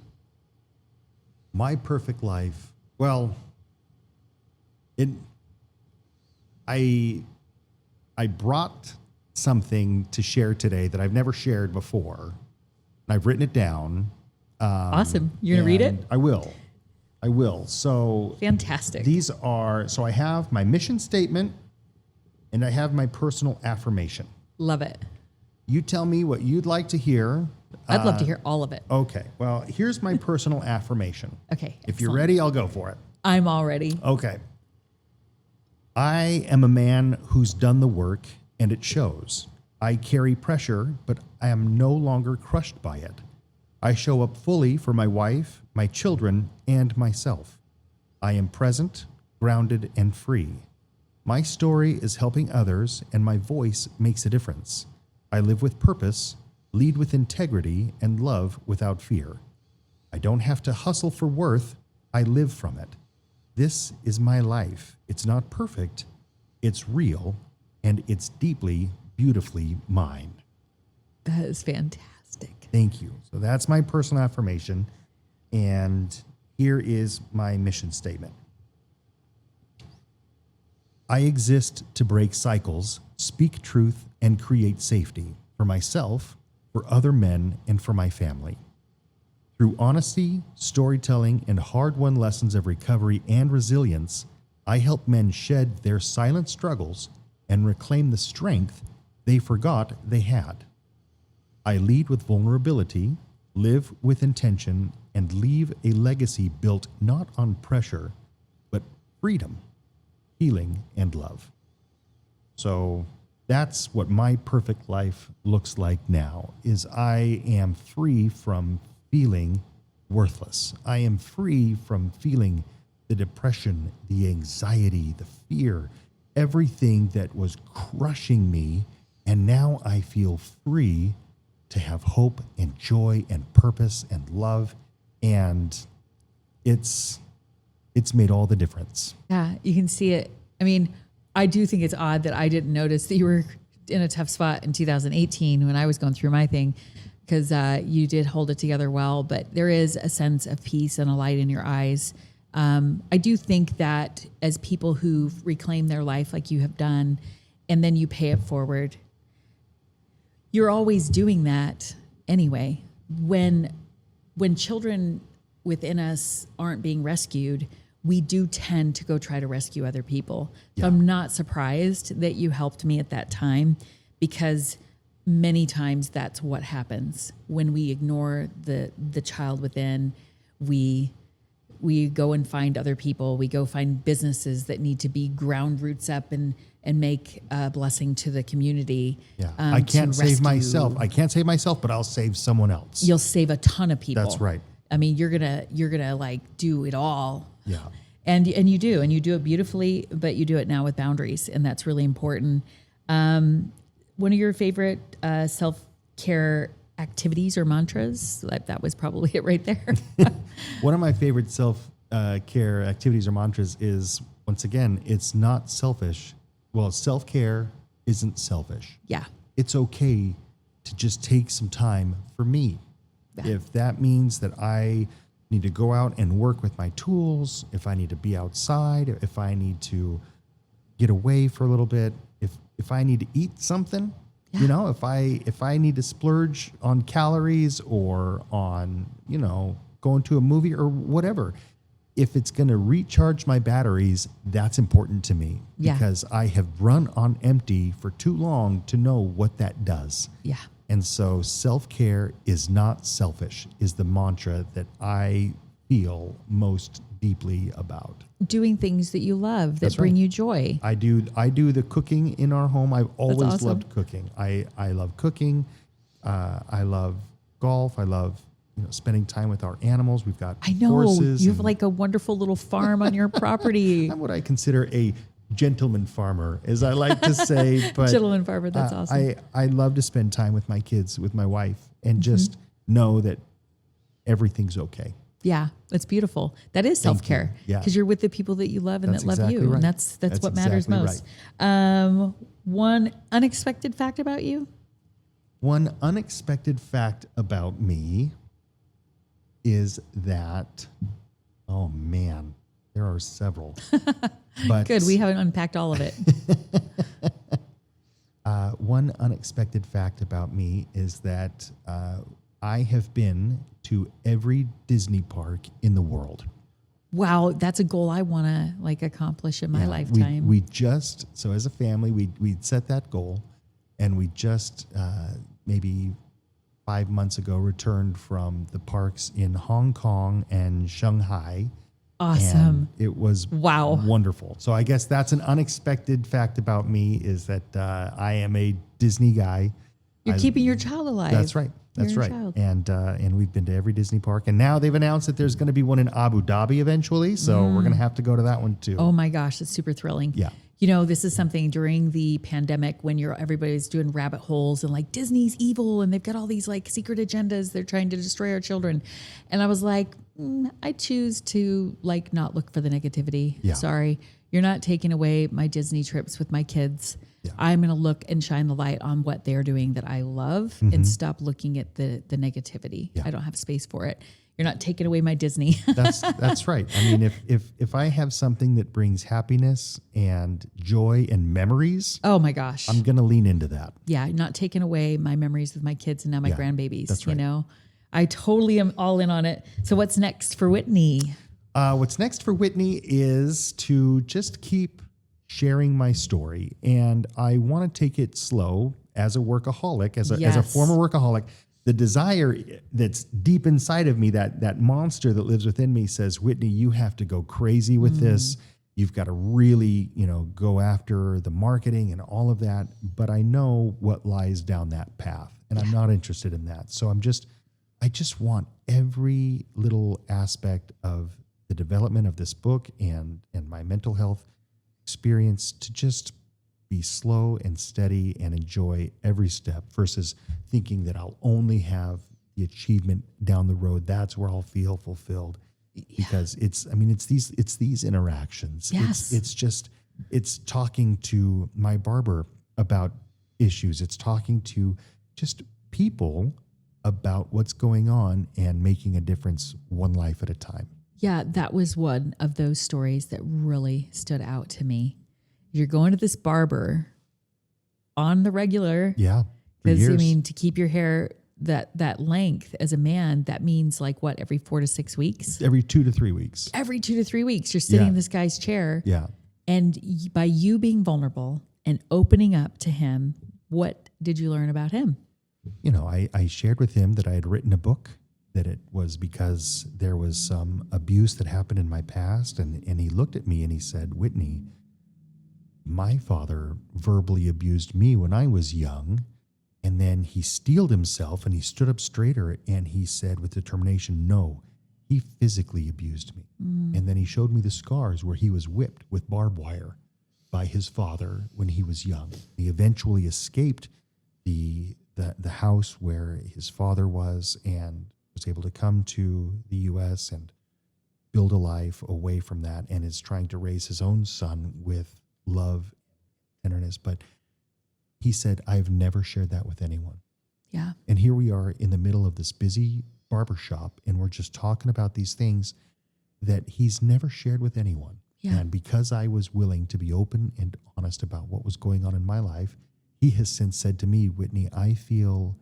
My perfect life. Well, I brought something to share today that I've never shared before. I've written it down. Awesome. You're going to read it? I will. So Fantastic. so I have my mission statement and I have my personal affirmation. Love it. You tell me what you'd like to hear. I'd love to hear all of it. Okay. Well, here's my personal affirmation. Okay. If you're excellent. ready, I'll go for it. I'm all ready. Okay. I am a man who's done the work and it shows. I carry pressure, but I am no longer crushed by it. I show up fully for my wife, my children, and myself. I am present, grounded, and free. My story is helping others, and my voice makes a difference. I live with purpose, lead with integrity, and love without fear. I don't have to hustle for worth. I live from it. This is my life. It's not perfect. It's real, and it's deeply, beautifully mine. That is fantastic. Thank you. So that's my personal affirmation. And here is my mission statement. I exist to break cycles, speak truth, and create safety for myself, for other men, and for my family. Through honesty, storytelling, and hard-won lessons of recovery and resilience, I help men shed their silent struggles and reclaim the strength they forgot they had. I lead with vulnerability, live with intention, and leave a legacy built not on pressure, but freedom, healing, and love. So that's what my perfect life looks like now, is I am free from feeling worthless. I am free from feeling the depression, the anxiety, the fear, everything that was crushing me. And now I feel free to have hope and joy and purpose and love. And it's made all the difference. Yeah, you can see it. I mean, I do think it's odd that I didn't notice that you were in a tough spot in 2018 when I was going through my thing, because you did hold it together well, but there is a sense of peace and a light in your eyes. I do think that as people who've reclaimed their life like you have done, and then you pay it forward, you're always doing that anyway. When children within us aren't being rescued, we do tend to go try to rescue other people. So I'm not surprised that you helped me at that time, because many times that's what happens when we ignore the child within. We go and find other people. We go find businesses that need to be ground roots up and make a blessing to the community. Yeah, I can't save myself. I can't save myself, but I'll save someone else. You'll save a ton of people. That's right. I mean, you're gonna like do it all. Yeah. And you do it beautifully, but you do it now with boundaries, and that's really important. One of your favorite self-care activities or mantras, that was probably it right there. One of my favorite self-care activities or mantras is, once again, it's not selfish. Well, self-care isn't selfish. Yeah. It's okay to just take some time for me. Yeah. If that means that I need to go out and work with my tools, if I need to be outside, if I need to get away for a little bit, if I need to eat something, you know, if I need to splurge on calories or on, going to a movie or whatever, if it's going to recharge my batteries, that's important to me, because I have run on empty for too long to know what that does. Yeah. And so self-care is not selfish is the mantra that I feel most deeply about. Doing things that you love, that That's bring right. you joy. I do the cooking in our home. I've always awesome. loved cooking. I love cooking. I love golf. I love spending time with our animals. We've got horses. You have like a wonderful little farm on your property. I'm what I consider a gentleman farmer, as I like to say. But gentleman farmer, that's awesome. I love to spend time with my kids, with my wife, and just know that everything's okay. Yeah, that's beautiful. That is self-care. Yeah. Because you're with the people that you love and That's that love exactly you. right. And that's what matters exactly most. One unexpected fact about you? One unexpected fact about me is that, oh man, there are several. But Good, we haven't unpacked all of it. One unexpected fact about me is that I have been to every Disney park in the world. Wow, that's a goal I want to accomplish in my lifetime. We just, so as a family, we set that goal, and we just maybe 5 months ago returned from the parks in Hong Kong and Shanghai. Awesome. And it was Wow. wonderful. So I guess that's an unexpected fact about me, is that I am a Disney guy. You're keeping your child alive. That's right. That's You're a right. child. And we've been to every Disney park, and now they've announced that there's going to be one in Abu Dhabi eventually. So we're going to have to go to that one too. Oh my gosh, it's super thrilling. Yeah. This is something during the pandemic when everybody's doing rabbit holes and Disney's evil and they've got all these secret agendas. They're trying to destroy our children. And I was like, I choose to not look for the negativity. Yeah. Sorry. You're not taking away my Disney trips with my kids. Yeah. I'm going to look and shine the light on what they're doing that I love and stop looking at the negativity. Yeah. I don't have space for it. You're not taking away my Disney. That's right. I mean, if I have something that brings happiness and joy and memories, Oh my gosh. I'm going to lean into that. Yeah, not taking away my memories with my kids and now my grandbabies. that's right. You know, I totally am all in on it. So what's next for Whitney? What's next for Whitney is to just keep sharing my story. And I want to take it slow as a workaholic, as a former workaholic. The desire that's deep inside of me, that monster that lives within me says, Whitney, you have to go crazy with this. You've got to really, go after the marketing and all of that. But I know what lies down that path, and I'm not interested in that. So I just want every little aspect of the development of this book and my mental health experience to just be slow and steady and enjoy every step versus thinking that I'll only have the achievement down the road. That's where I'll feel fulfilled. Because it's these interactions. Yes. It's talking to my barber about issues. It's talking to just people about what's going on and making a difference one life at a time. Yeah, that was one of those stories that really stood out to me. You're going to this barber on the regular. Yeah. Because to keep your hair that length as a man, that means like what, every 4 to 6 weeks? Every 2 to 3 weeks. Every 2 to 3 weeks, you're sitting in this guy's chair. Yeah. And by you being vulnerable and opening up to him, what did you learn about him? I shared with him that I had written a book, that it was because there was some abuse that happened in my past. And he looked at me and he said, Whitney, my father verbally abused me when I was young. And then he steeled himself and he stood up straighter and he said with determination, no, he physically abused me. And then he showed me the scars where he was whipped with barbed wire by his father when he was young. He eventually escaped the house where his father was and was able to come to the U.S. and build a life away from that, and is trying to raise his own son with love, tenderness. But he said, I've never shared that with anyone. Yeah. And here we are in the middle of this busy barbershop, and we're just talking about these things that he's never shared with anyone. Yeah. And because I was willing to be open and honest about what was going on in my life, he has since said to me, Whitney, I feel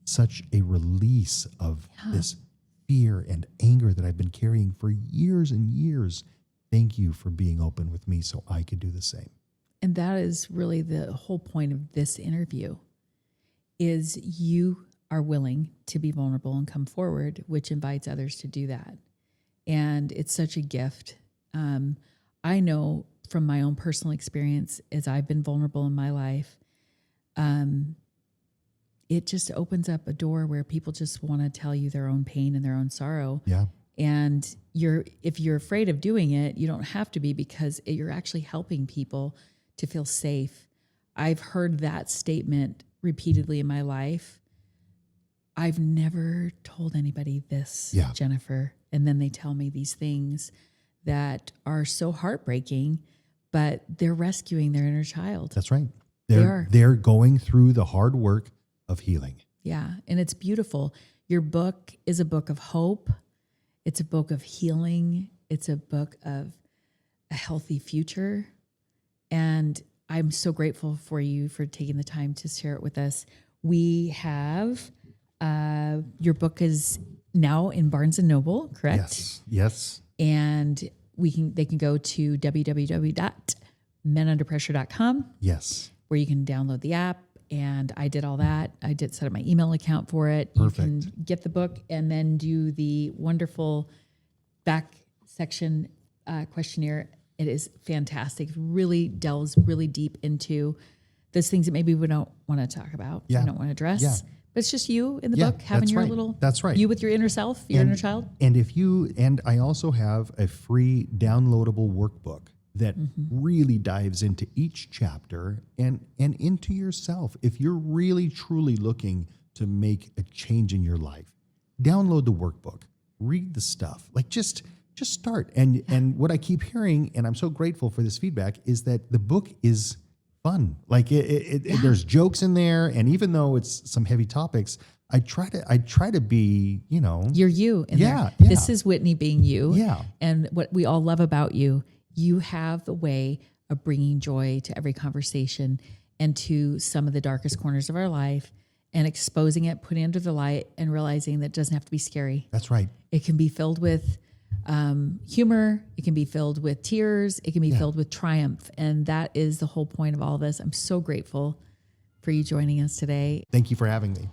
such a release of this fear and anger that I've been carrying for years and years. Thank you for being open with me so I could do the same. And that is really the whole point of this interview, is you are willing to be vulnerable and come forward, which invites others to do that. And it's such a gift. I know from my own personal experience, as I've been vulnerable in my life, it just opens up a door where people just want to tell you their own pain and their own sorrow. Yeah. And if you're afraid of doing it, you don't have to be, because you're actually helping people to feel safe. I've heard that statement repeatedly in my life. I've never told anybody this, Jennifer. And then they tell me these things that are so heartbreaking, but they're rescuing their inner child. That's right. They're going through the hard work of healing. Yeah. And it's beautiful. Your book is a book of hope. It's a book of healing. It's a book of a healthy future. And I'm so grateful for you for taking the time to share it with us. We have, your book is now in Barnes & Noble, correct? Yes. And they can go to www.menunderpressure.com. Yes. Where you can download the app. And I did all that. I did set up my email account for it. Perfect. You can get the book and then do the wonderful back section questionnaire. It is fantastic. It really delves really deep into those things that maybe we don't want to talk about. We don't want to address. Yeah. But it's just you in the book having your little, that's right. You with your inner self, your inner child. And I also have a free downloadable workbook that really dives into each chapter and into yourself. If you're really, truly looking to make a change in your life, download the workbook, read the stuff, like just start. And what I keep hearing, and I'm so grateful for this feedback, is that the book is fun. Like there's jokes in there. And even though it's some heavy topics, I try to be, You're you in Yeah, there. yeah. This is Whitney being you. Yeah. And what we all love about you, you have the way of bringing joy to every conversation and to some of the darkest corners of our life and exposing it, putting it under the light and realizing that it doesn't have to be scary. That's right. It can be filled with humor. It can be filled with tears. It can be filled with triumph. And that is the whole point of all of this. I'm so grateful for you joining us today. Thank you for having me.